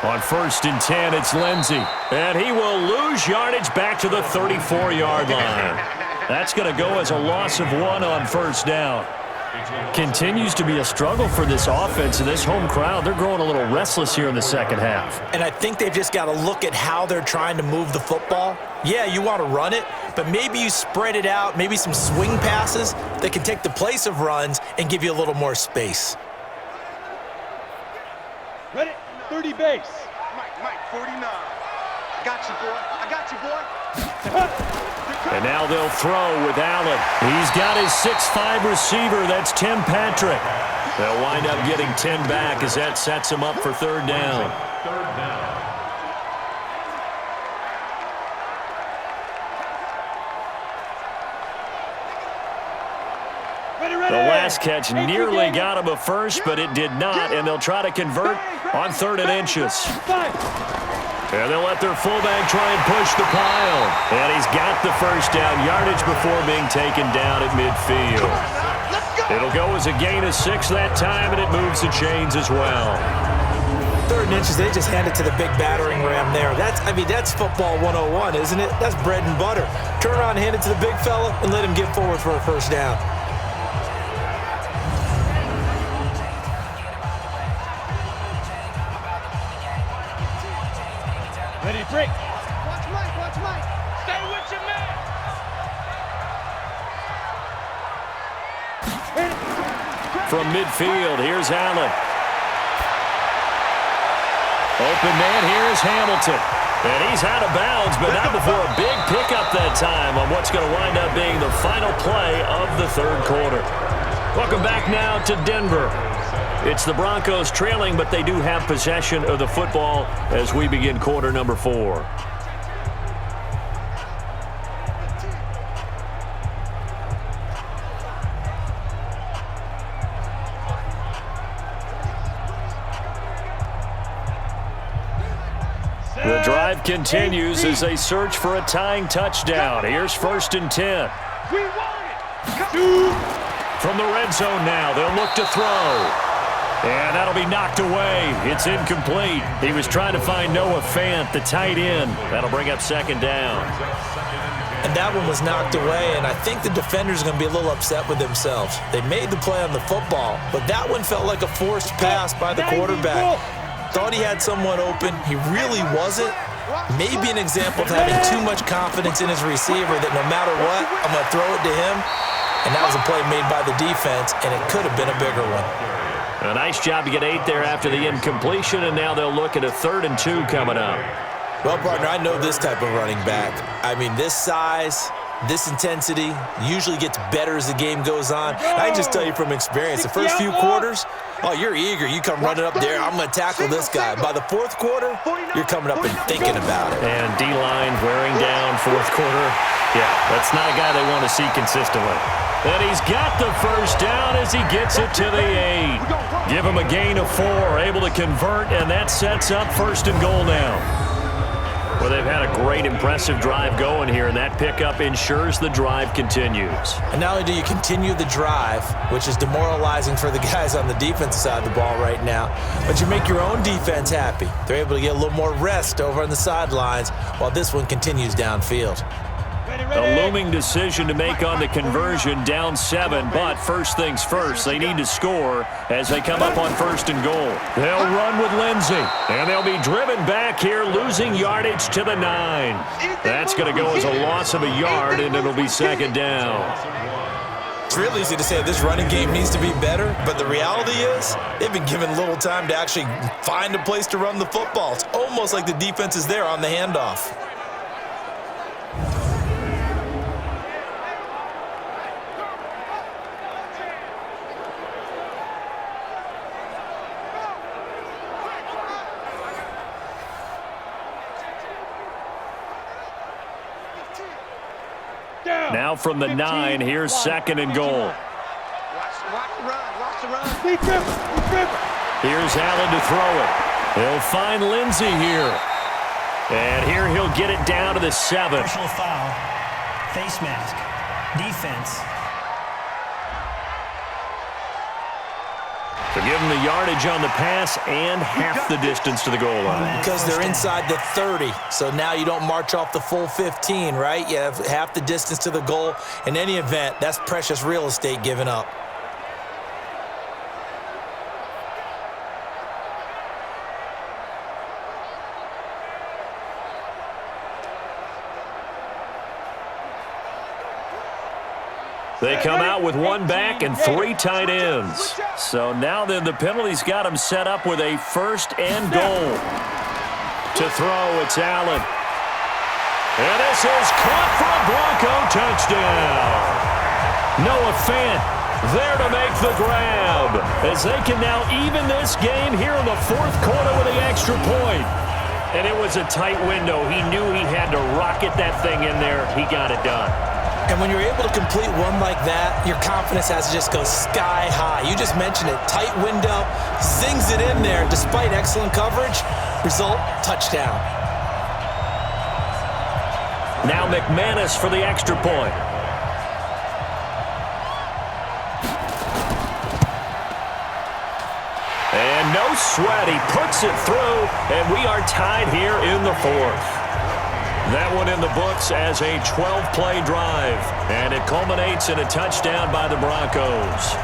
On 1st and 10, it's Lindsey. And he will lose yardage back to the 34-yard line. That's going to go as a loss of 1 on 1st down. Continues to be a struggle for this offense and this home crowd. They're growing a little restless here in the second half. And I think they've just got to look at how they're trying to move the football. Yeah, you want to run it, but maybe you spread it out, maybe some swing passes that can take the place of runs and give you a little more space. Ready? 30 base. Mike, 49. I got you, boy. I got you, boy. And now they'll throw with Allen. He's got his 6'5 receiver. That's Tim Patrick. They'll wind up getting 10 back as that sets him up for 3rd down. 3rd down. The last catch nearly got him a first, but it did not, and they'll try to convert on 3rd and inches. And they'll let their fullback try and push the pile. And he's got the first down yardage before being taken down at midfield. It'll go as a gain of 6 that time, and it moves the chains as well. 3rd and inches, they just hand it to the big battering ram there. That's football 101, isn't it? That's bread and butter. Turn around and hand it to the big fella and let him get forward for a first down. Ready, break. Watch Mike. Stay with your man. From midfield, here's Allen. Open man, here's Hamilton. And he's out of bounds, but not before a big pickup that time on what's going to wind up being the final play of the 3rd quarter. Welcome back now to Denver. It's the Broncos trailing, but they do have possession of the football as we begin quarter number 4. The drive continues as they search for a tying touchdown. Here's 1st and 10. We want it. From the red zone now, they'll look to throw. And that'll be knocked away. It's incomplete. He was trying to find Noah Fant, the tight end. That'll bring up 2nd down. And that one was knocked away, and I think the defenders are going to be a little upset with themselves. They made the play on the football, but that one felt like a forced pass by the quarterback. Thought he had someone open. He really wasn't. Maybe an example of having too much confidence in his receiver that no matter what, I'm going to throw it to him. And that was a play made by the defense, and it could have been a bigger one. A nice job to get 8 there after the incompletion, and now they'll look at a 3rd and 2 coming up. Well, partner, I know this type of running back. I mean, this size, this intensity usually gets better as the game goes on. I can just tell you from experience, the first few quarters, oh, you're eager. You come running up there, I'm going to tackle this guy. By the 4th quarter, you're coming up and thinking about it. And D-line wearing down 4th quarter. Yeah, that's not a guy they want to see consistently. And he's got the first down as he gets it to the 8. Give him a gain of 4, able to convert, and that sets up 1st and goal now. Well, they've had a great, impressive drive going here, and that pickup ensures the drive continues. And not only do you continue the drive, which is demoralizing for the guys on the defensive side of the ball right now, but you make your own defense happy. They're able to get a little more rest over on the sidelines while this one continues downfield. A looming decision to make on the conversion, down 7, but first things first, they need to score as they come up on 1st and goal. They'll run with Lindsey, and they'll be driven back here, losing yardage to the 9. That's going to go as a loss of a yard, and it'll be 2nd down. It's real easy to say this running game needs to be better, but the reality is they've been given little time to actually find a place to run the football. It's almost like the defense is there on the handoff. Now from the 9, here's 2nd and goal. Watch the run. Here's Allen to throw it. He'll find Lindsey here. And here he'll get it down to the 7. Personal foul. Face mask. Defense. So give them the yardage on the pass and half the distance to the goal line. Because they're inside the 30, so now you don't march off the full 15, right? You have half the distance to the goal. In any event, that's precious real estate given up. They come out with 1 back and 3 tight ends. So now then the penalty's got them set up with a 1st and goal. To throw, it's Allen. And this is caught for a Bronco touchdown. Noah Fant there to make the grab as they can now even this game here in the 4th quarter with the extra point. And it was a tight window. He knew he had to rocket that thing in there. He got it done. And when you're able to complete one like that, your confidence has to just go sky high. You just mentioned it. Tight window, zings it in there despite excellent coverage. Result, touchdown. Now McManus for the extra point. And no sweat. He puts it through, and we are tied here in the 4th. That one in the books as a 12-play drive, and it culminates in a touchdown by the Broncos.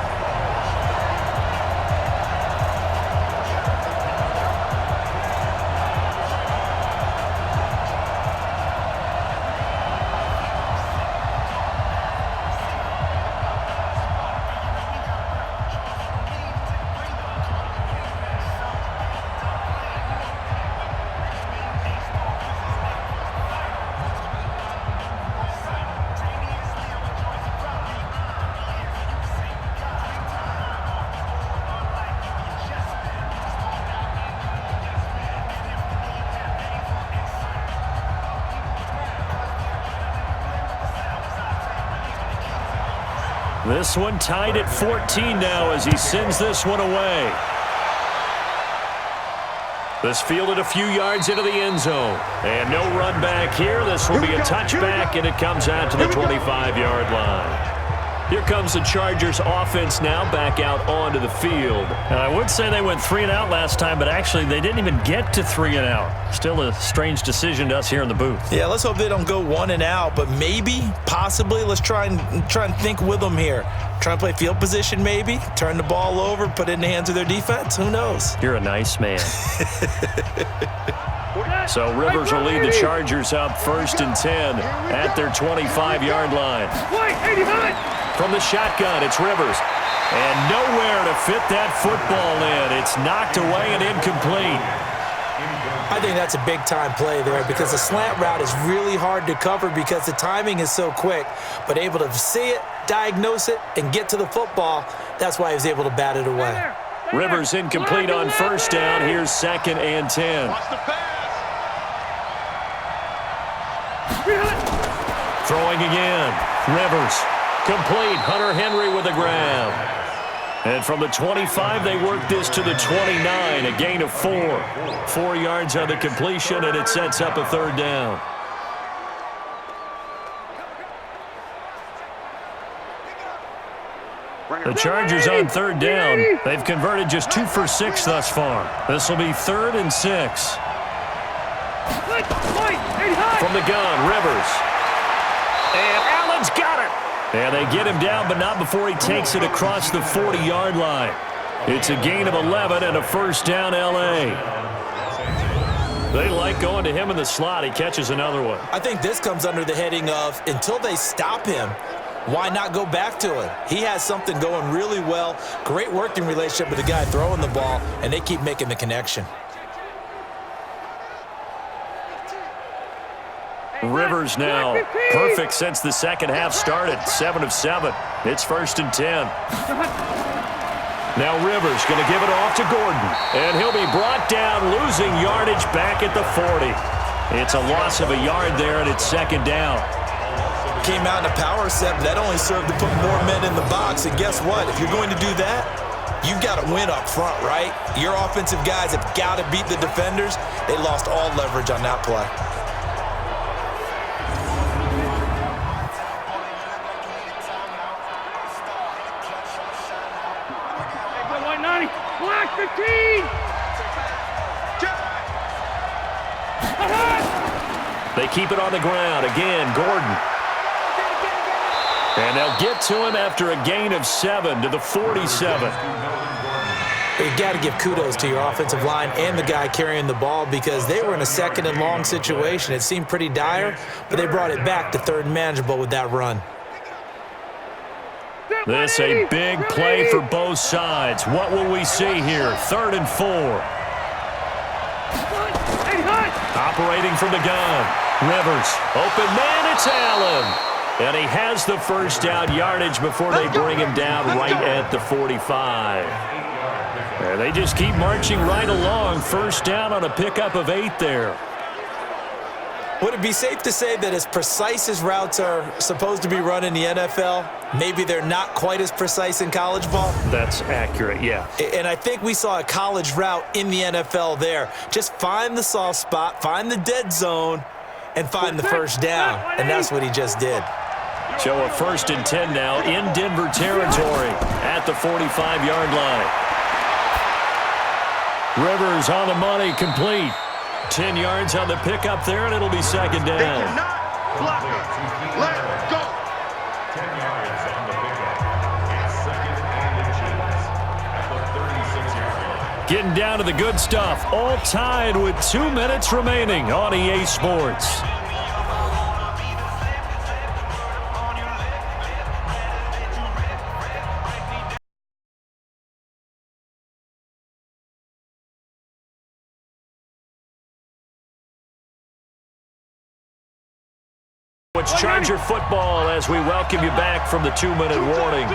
This one tied at 14 now as he sends this one away. This fielded a few yards into the end zone. And no run back here. This will be a touchback, and it comes out to the 25-yard line. Here comes the Chargers offense now back out onto the field. And I would say they went 3 and out last time, but actually they didn't even get to 3 and out. Still a strange decision to us here in the booth. Yeah, let's hope they don't go 1 and out, but maybe, possibly, let's try and think with them here. Try and play field position maybe, turn the ball over, put it in the hands of their defense. Who knows? You're a nice man. So Rivers will lead the Chargers up 1st and 10 at their 25-yard line. From the shotgun, it's Rivers. And nowhere to fit that football in. It's knocked away and incomplete. I think that's a big-time play there because the slant route is really hard to cover because the timing is so quick. But able to see it, diagnose it, and get to the football, that's why he was able to bat it away. Rivers incomplete on 1st down. Here's 2nd and 10. Throwing again. Rivers. Complete. Hunter Henry with a grab. And from the 25, they work this to the 29. A gain of 4. 4 yards on the completion, and it sets up a 3rd down. The Chargers on 3rd down. They've converted just 2 for 6 thus far. This will be 3rd and 6. From the gun, Rivers. And Allen's got it. And they get him down, but not before he takes it across the 40-yard line. It's a gain of 11 and a first down, L.A. They like going to him in the slot. He catches another one. I think this comes under the heading of until they stop him, why not go back to him? He has something going really well. Great working relationship with the guy throwing the ball, and they keep making the connection. Rivers now. Perfect since the second half started. 7 of 7. It's 1st and 10. Now Rivers going to give it off to Gordon. And he'll be brought down, losing yardage back at the 40. It's a loss of a yard there, and it's 2nd down. Came out in a power set, but that only served to put more men in the box. And guess what? If you're going to do that, you've got to win up front, right? Your offensive guys have got to beat the defenders. They lost all leverage on that play. Black 15! They keep it on the ground. Again, Gordon. And they'll get to him after a gain of 7 to the 47. You've got to give kudos to your offensive line and the guy carrying the ball because they were in a 2nd and long situation. It seemed pretty dire, but they brought it back to 3rd and manageable with that run. This a big play for both sides. What will we see here? 3rd and 4. Operating from the gun. Rivers. Open man, it's Allen. And he has the first down yardage before they bring him down right at the 45. And they just keep marching right along. First down on a pickup of 8 there. Would it be safe to say that as precise as routes are supposed to be run in the NFL, maybe they're not quite as precise in college ball? That's accurate, yeah. And I think we saw a college route in the NFL there. Just find the soft spot, find the dead zone, and find the first down. And that's what he just did. So a 1st and 10 now in Denver territory at the 45-yard line. Rivers on the money, complete. 10 yards on the pickup there, and it'll be 2nd down. They cannot block it. Let's go. 10 yards on the pickup. It's 2nd and inches at the 36-yard line. Getting down to the good stuff. All tied with 2 minutes remaining on EA Sports. It's Charger football as we welcome you back from the 2-minute warning.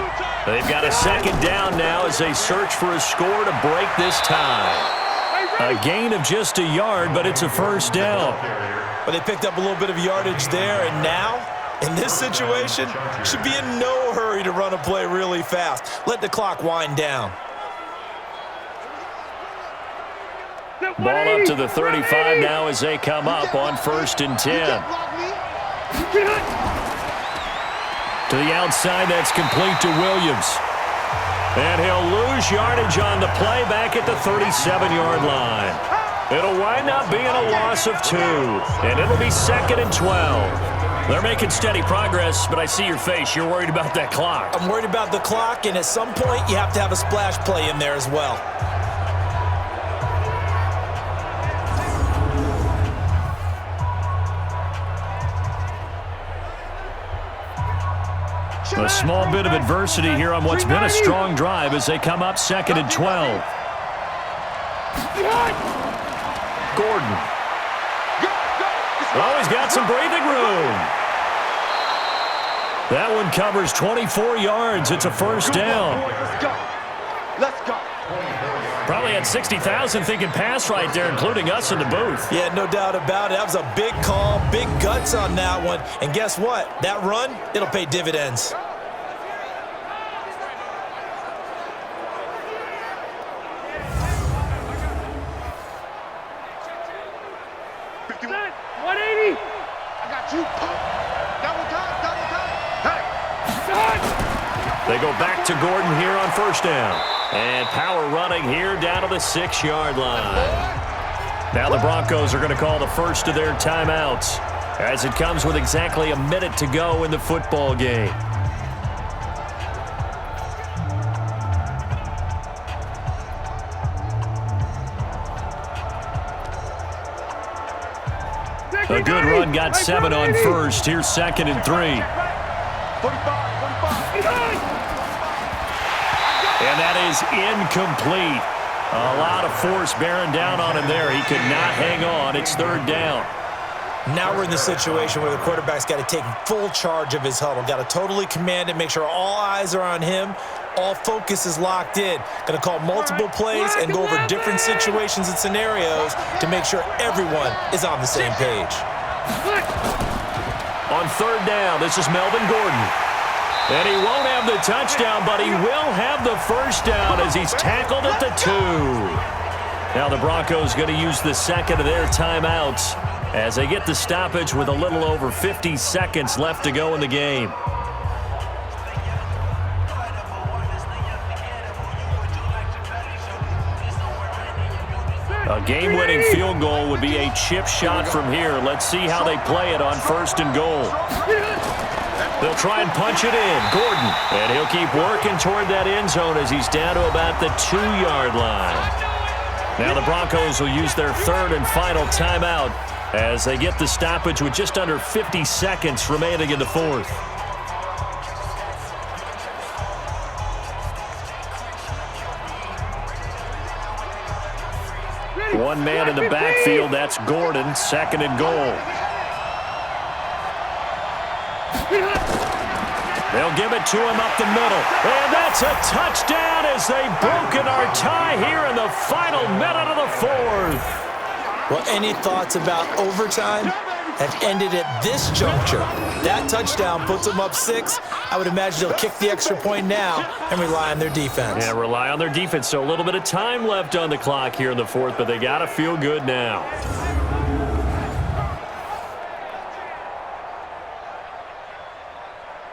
They've got a 2nd down now as they search for a score to break this tie. A gain of just a yard, but it's a first down. But they picked up a little bit of yardage there, and now, in this situation, should be in no hurry to run a play really fast. Let the clock wind down. Ball up to the 35 now as they come up on 1st and 10. To the outside, that's complete to Williams. And he'll lose yardage on the play back at the 37-yard line. It'll wind up being a loss of 2, and it'll be 2nd and 12. They're making steady progress, but I see your face. You're worried about that clock. I'm worried about the clock, and at some point, you have to have a splash play in there as well. A small bit of adversity here on what's been a strong drive as they come up 2nd and 12. Gordon. Oh, he's got some breathing room. That one covers 24 yards. It's a first down. Let's go. Let's go. Probably had 60,000 thinking pass right there, including us in the booth. Yeah, no doubt about it. That was a big call, big guts on that one. And guess what? That run, it'll pay dividends. They go back to Gordon here on first down. And power running here down to the 6-yard line. Now the Broncos are going to call the first of their timeouts as it comes with exactly a minute to go in the football game. A good run got 7 on first. Here's 2nd and 3. 45, 45. And that is incomplete. A lot of force bearing down on him there. He could not hang on. It's 3rd down. Now we're in the situation where the quarterback's got to take full charge of his huddle. Got to totally command it, make sure all eyes are on him. All focus is locked in. Going to call multiple plays and go over different situations and scenarios to make sure everyone is on the same page. On 3rd down, this is Melvin Gordon. And he won't have the touchdown, but he will have the 1st down as he's tackled at the 2. Now the Broncos going to use the 2nd of their timeouts as they get the stoppage with a little over 50 seconds left to go in the game. A game-winning field goal would be a chip shot from here. Let's see how they play it on 1st and goal. They'll try and punch it in. Gordon. And he'll keep working toward that end zone as he's down to about the 2-yard line. Now the Broncos will use their 3rd and final timeout as they get the stoppage with just under 50 seconds remaining in the 4th. One man in the backfield, that's Gordon, 2nd and goal. They'll give it to him up the middle. And that's a touchdown as they've broken our tie here in the final minute of the 4th. Well, any thoughts about overtime have ended at this juncture. That touchdown puts them up 6. I would imagine they'll kick the extra point now and rely on their defense. Yeah, rely on their defense. So a little bit of time left on the clock here in the 4th, but they got to feel good now.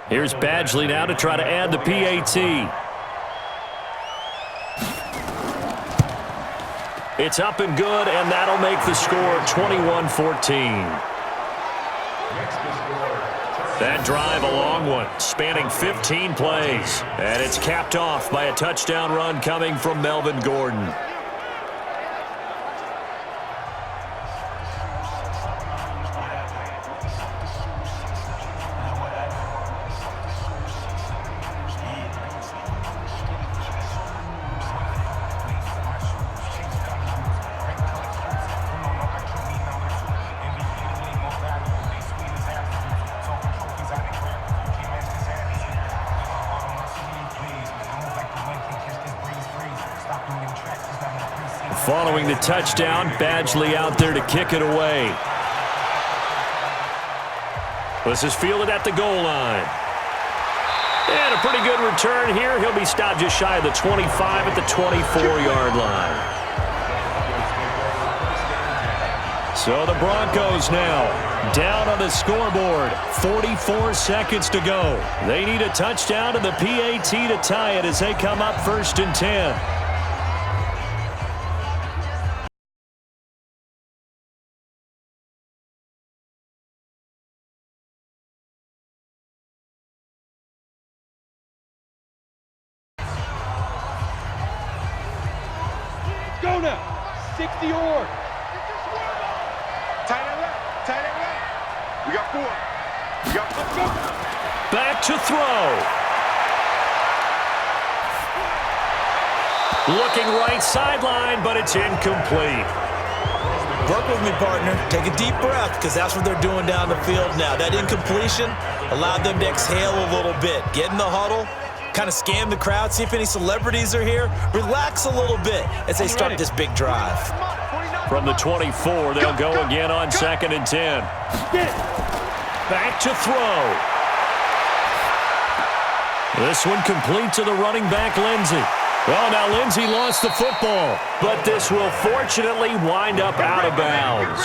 Here's Badgley now to try to add the PAT. It's up and good, and that'll make the score 21-14. That drive, a long one, spanning 15 plays. And it's capped off by a touchdown run coming from Melvin Gordon. Following the touchdown, Badgley out there to kick it away. This is fielded at the goal line. And a pretty good return here. He'll be stopped just shy of the 25 at the 24-yard line. So the Broncos now down on the scoreboard. 44 seconds to go. They need a touchdown and the PAT to tie it as they come up 1st and 10. Go now. 60 or. Tight end left. Tight end left. We got 4. We got 4. Go. Back to throw. Looking right sideline, but it's incomplete. Work with me, partner. Take a deep breath because that's what they're doing down the field now. That incompletion allowed them to exhale a little bit. Get in the huddle. Kind of scan the crowd, see if any celebrities are here. Relax a little bit as they start this big drive. From the 24, they'll go again on 2nd and 10. Back to throw. This one complete to the running back, Lindsey. Well, now Lindsey lost the football, but this will fortunately wind up out of bounds.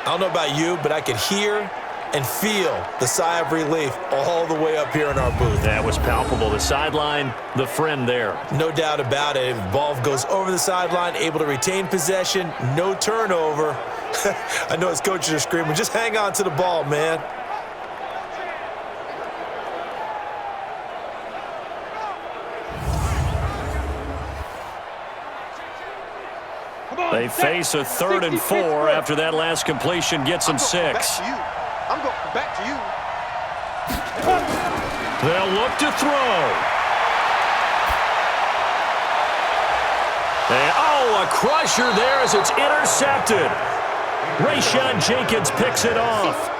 I don't know about you, but I could hear and feel the sigh of relief all the way up here in our booth. That was palpable. The sideline, the friend there. No doubt about it. If the ball goes over the sideline, able to retain possession, no turnover. I know his coaches are screaming, just hang on to the ball, man. They face a 3rd and 4 after that last completion gets them 6. I'm going back to you. They'll look to throw. And, a crusher there as it's intercepted. Rayshon Jenkins picks it off.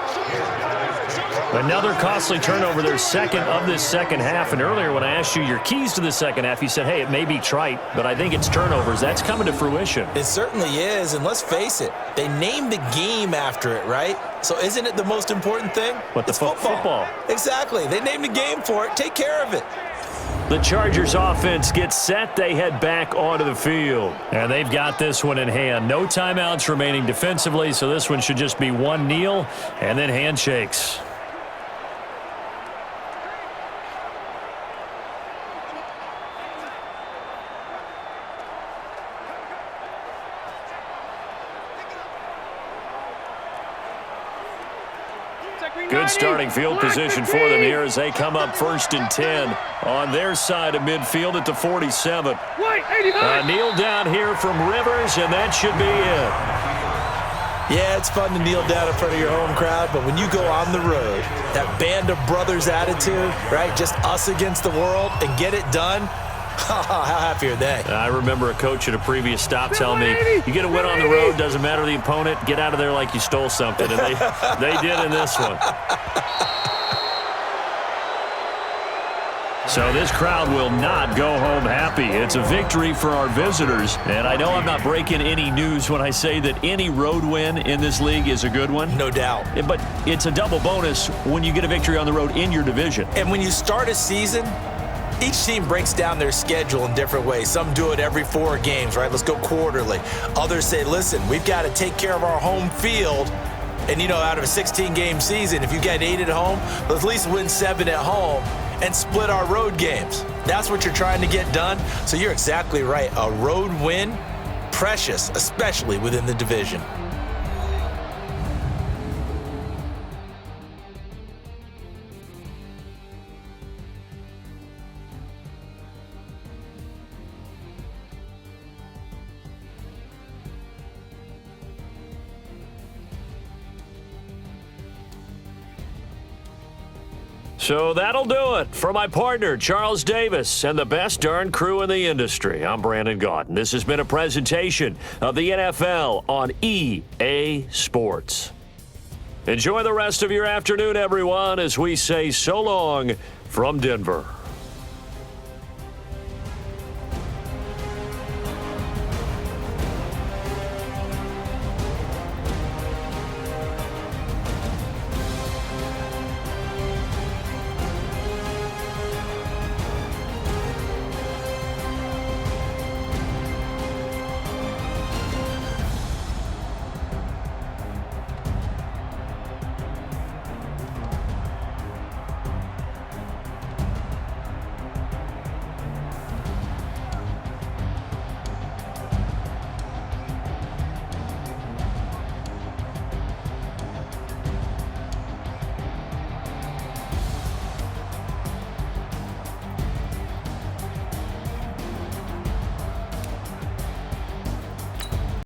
Another costly turnover, their second of this second half. And earlier when I asked you your keys to the second half, you said, hey, it may be trite, but I think it's turnovers. That's coming to fruition. It certainly is, and let's face it, they named the game after it, right? So isn't it the most important thing? What, it's football. Exactly. They named the game for it. Take care of it. The Chargers offense gets set. They head back onto the field. And they've got this one in hand. No timeouts remaining defensively, so this one should just be one kneel and then handshakes. Good starting field position for them here as they come up 1st and 10 on their side of midfield at the 47. Kneel down here from Rivers, and that should be it. Yeah, it's fun to kneel down in front of your home crowd, but when you go on the road, that band of brothers attitude, right, just us against the world, and get it done, how happy are they? I remember a coach at a previous stop telling me, you get a win on the road, doesn't matter the opponent, get out of there like you stole something. And they did in this one. So this crowd will not go home happy. It's a victory for our visitors. And I know I'm not breaking any news when I say that any road win in this league is a good one. No doubt. But it's a double bonus when you get a victory on the road in your division. And when you start a season, each team breaks down their schedule in different ways. Some do it every 4 games, right? Let's go quarterly. Others say, listen, we've got to take care of our home field. And, out of a 16-game season, if you get 8 at home, let's at least win 7 at home and split our road games. That's what you're trying to get done. So you're exactly right. A road win, precious, especially within the division. So that'll do it for my partner, Charles Davis, and the best darn crew in the industry. I'm Brandon Gaudin. This has been a presentation of the NFL on EA Sports. Enjoy the rest of your afternoon, everyone, as we say so long from Denver.